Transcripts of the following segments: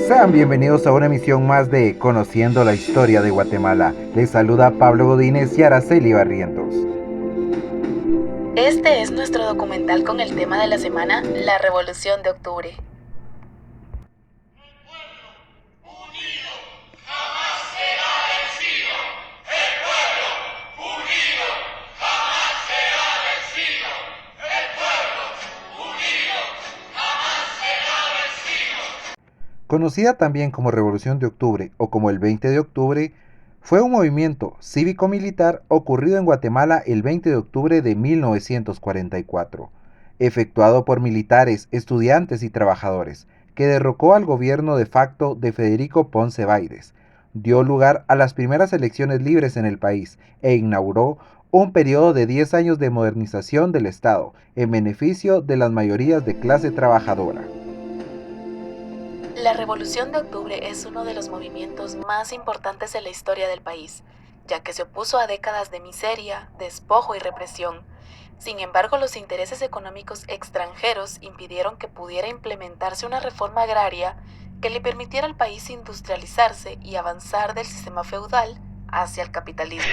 Sean bienvenidos a una emisión más de Conociendo la Historia de Guatemala. Les saluda Pablo Godínez y Araceli Barrientos. Este es nuestro documental con el tema de la semana, la Revolución de Octubre. Conocida también como Revolución de Octubre o como el 20 de octubre, fue un movimiento cívico-militar ocurrido en Guatemala el 20 de octubre de 1944, efectuado por militares, estudiantes y trabajadores, que derrocó al gobierno de facto de Federico Ponce Báidez, dio lugar a las primeras elecciones libres en el país e inauguró un periodo de 10 años de modernización del Estado en beneficio de las mayorías de clase trabajadora. La Revolución de Octubre es uno de los movimientos más importantes en la historia del país, ya que se opuso a décadas de miseria, despojo y represión. Sin embargo, los intereses económicos extranjeros impidieron que pudiera implementarse una reforma agraria que le permitiera al país industrializarse y avanzar del sistema feudal hacia el capitalismo.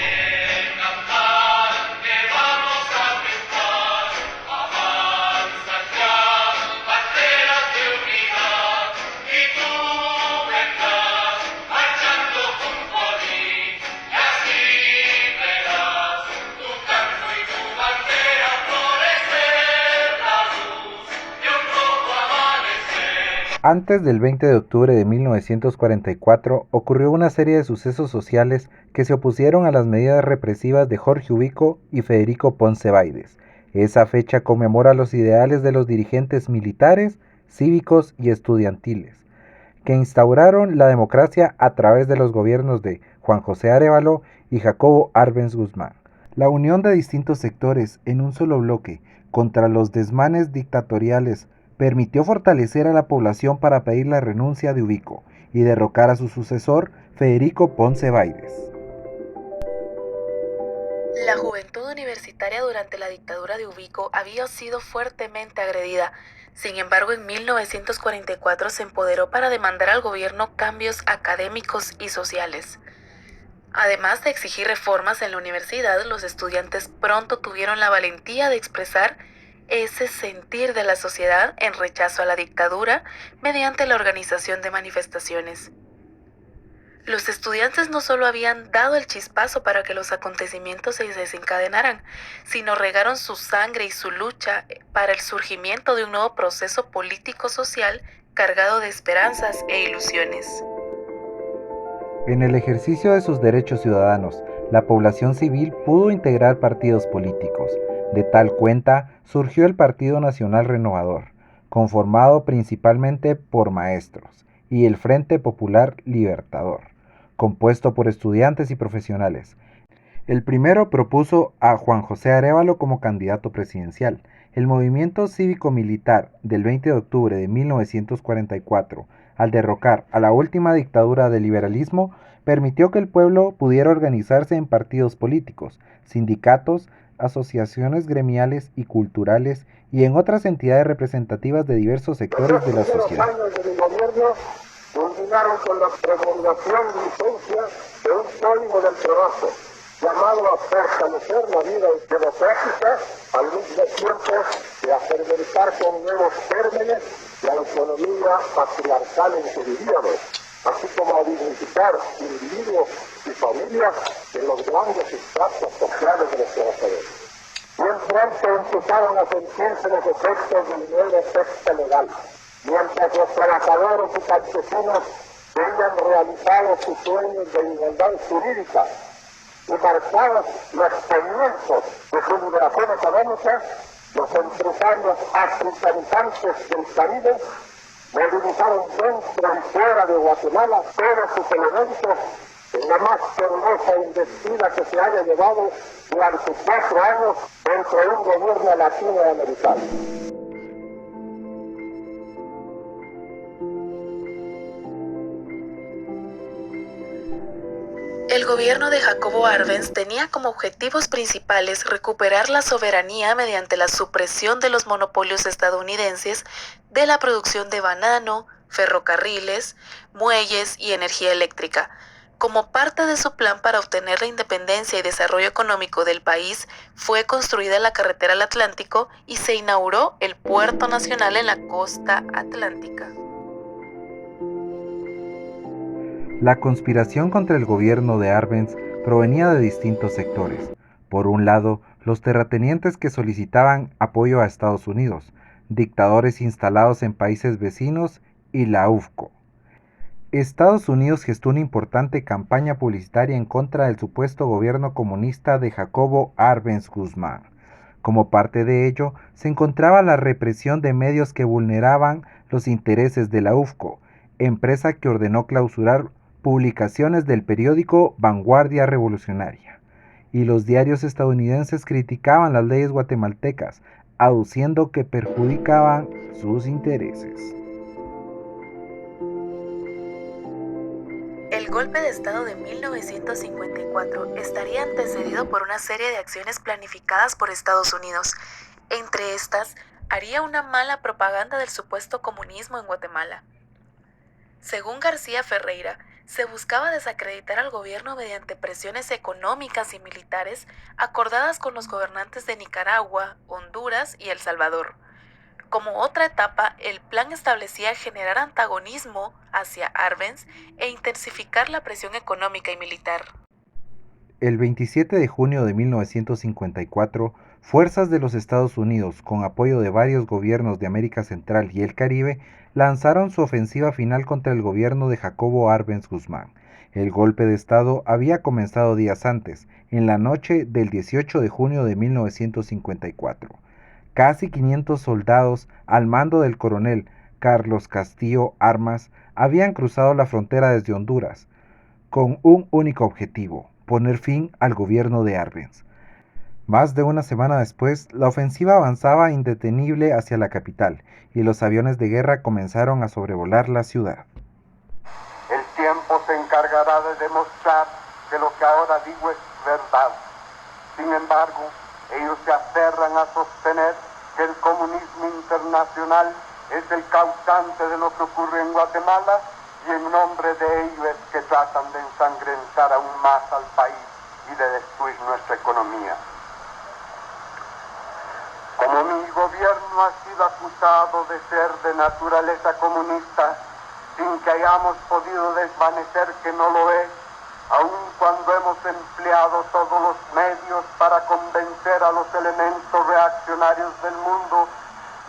Antes del 20 de octubre de 1944 ocurrió una serie de sucesos sociales que se opusieron a las medidas represivas de Jorge Ubico y Federico Ponce Báidez. Esa fecha conmemora los ideales de los dirigentes militares, cívicos y estudiantiles, que instauraron la democracia a través de los gobiernos de Juan José Arévalo y Jacobo Arbenz Guzmán. La unión de distintos sectores en un solo bloque contra los desmanes dictatoriales permitió fortalecer a la población para pedir la renuncia de Ubico y derrocar a su sucesor, Federico Ponce Báidez. La juventud universitaria durante la dictadura de Ubico había sido fuertemente agredida. Sin embargo, en 1944 se empoderó para demandar al gobierno cambios académicos y sociales. Además de exigir reformas en la universidad, los estudiantes pronto tuvieron la valentía de expresar ese sentir de la sociedad en rechazo a la dictadura mediante la organización de manifestaciones. Los estudiantes no solo habían dado el chispazo para que los acontecimientos se desencadenaran, sino regaron su sangre y su lucha para el surgimiento de un nuevo proceso político-social cargado de esperanzas e ilusiones. En el ejercicio de sus derechos ciudadanos, la población civil pudo integrar partidos políticos. De tal cuenta surgió el Partido Nacional Renovador, conformado principalmente por maestros, y el Frente Popular Libertador, compuesto por estudiantes y profesionales. El primero propuso a Juan José Arévalo como candidato presidencial. El movimiento cívico-militar del 20 de octubre de 1944, al derrocar a la última dictadura del liberalismo, permitió que el pueblo pudiera organizarse en partidos políticos, sindicatos, asociaciones gremiales y culturales y en otras entidades representativas de diversos sectores de la sociedad. Los años de mi gobierno culminaron con la promulgación y vigencia de un código del trabajo llamado a fortalecer la vida democrática al mismo tiempo de afermentar con nuevos términos la economía patriarcal en que vivíamos, así como a dignificar individuos y familias en los grandes estratos sociales de los trabajadores. Bien pronto empezaron a sentirse los efectos del nuevo texto legal, mientras los trabajadores y campesinos veían realizados sus sueños de igualdad jurídica y marcados los comienzos de su liberación económica. Los empresarios africanizantes del Caribe movilizaron dentro y fuera de Guatemala todos sus elementos en la más hermosa investida que se haya llevado durante 4 años dentro de un gobierno latinoamericano. El gobierno de Jacobo Arbenz tenía como objetivos principales recuperar la soberanía mediante la supresión de los monopolios estadounidenses de la producción de banano, ferrocarriles, muelles y energía eléctrica. Como parte de su plan para obtener la independencia y desarrollo económico del país, fue construida la carretera al Atlántico y se inauguró el puerto nacional en la costa atlántica. La conspiración contra el gobierno de Arbenz provenía de distintos sectores. Por un lado, los terratenientes que solicitaban apoyo a Estados Unidos, dictadores instalados en países vecinos y la UFCO. Estados Unidos gestó una importante campaña publicitaria en contra del supuesto gobierno comunista de Jacobo Arbenz Guzmán. Como parte de ello, se encontraba la represión de medios que vulneraban los intereses de la UFCO, empresa que ordenó clausurar publicaciones del periódico Vanguardia Revolucionaria. Y los diarios estadounidenses criticaban las leyes guatemaltecas, aduciendo que perjudicaban sus intereses. El golpe de Estado de 1954 estaría antecedido por una serie de acciones planificadas por Estados Unidos. Entre estas, haría una mala propaganda del supuesto comunismo en Guatemala. Según García Ferreira, se buscaba desacreditar al gobierno mediante presiones económicas y militares acordadas con los gobernantes de Nicaragua, Honduras y El Salvador. Como otra etapa, el plan establecía generar antagonismo hacia Arbenz e intensificar la presión económica y militar. El 27 de junio de 1954, fuerzas de los Estados Unidos, con apoyo de varios gobiernos de América Central y el Caribe, lanzaron su ofensiva final contra el gobierno de Jacobo Arbenz Guzmán. El golpe de Estado había comenzado días antes, en la noche del 18 de junio de 1954. Casi 500 soldados, al mando del coronel Carlos Castillo Armas, habían cruzado la frontera desde Honduras, con un único objetivo: poner fin al gobierno de Arbenz. Más de una semana después, la ofensiva avanzaba indetenible hacia la capital y los aviones de guerra comenzaron a sobrevolar la ciudad. El tiempo se encargará de demostrar que lo que ahora digo es verdad. Sin embargo, ellos se aferran a sostener que el comunismo internacional es el causante de lo que ocurre en Guatemala y en nombre de ello es que tratan de ensangrentar aún más al país y de destruir nuestra economía. Como mi gobierno ha sido acusado de ser de naturaleza comunista, sin que hayamos podido desvanecer que no lo es, aun cuando hemos empleado todos los medios para convencer a los elementos reaccionarios del mundo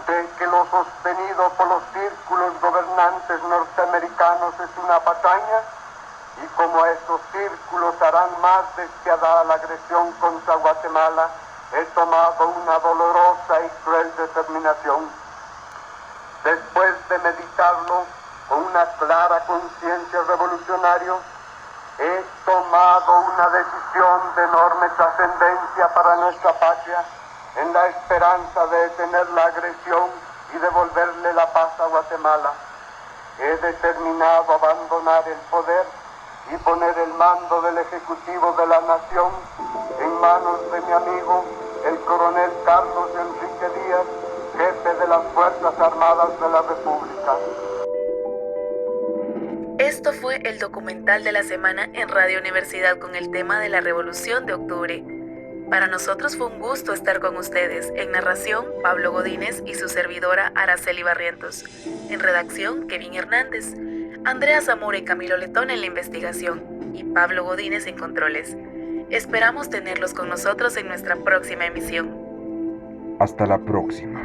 de que lo sostenido por los círculos gobernantes norteamericanos es una patraña, y como esos círculos harán más despiadada la agresión contra Guatemala, he tomado una dolorosa y cruel determinación. Después de meditarlo con una clara conciencia revolucionaria, he tomado una decisión de enorme trascendencia para nuestra patria, en la esperanza de detener la agresión y devolverle la paz a Guatemala. He determinado abandonar el poder y poner el mando del Ejecutivo de la Nación en manos de mi amigo, el coronel Carlos Enrique Díaz, jefe de las Fuerzas Armadas de la República. Esto fue el documental de la semana en Radio Universidad con el tema de la Revolución de Octubre. Para nosotros fue un gusto estar con ustedes. En narración, Pablo Godínez y su servidora Araceli Barrientos. En redacción, Kevin Hernández. Andrea Zamora y Camilo Letón en la investigación. Y Pablo Godínez en controles. Esperamos tenerlos con nosotros en nuestra próxima emisión. Hasta la próxima.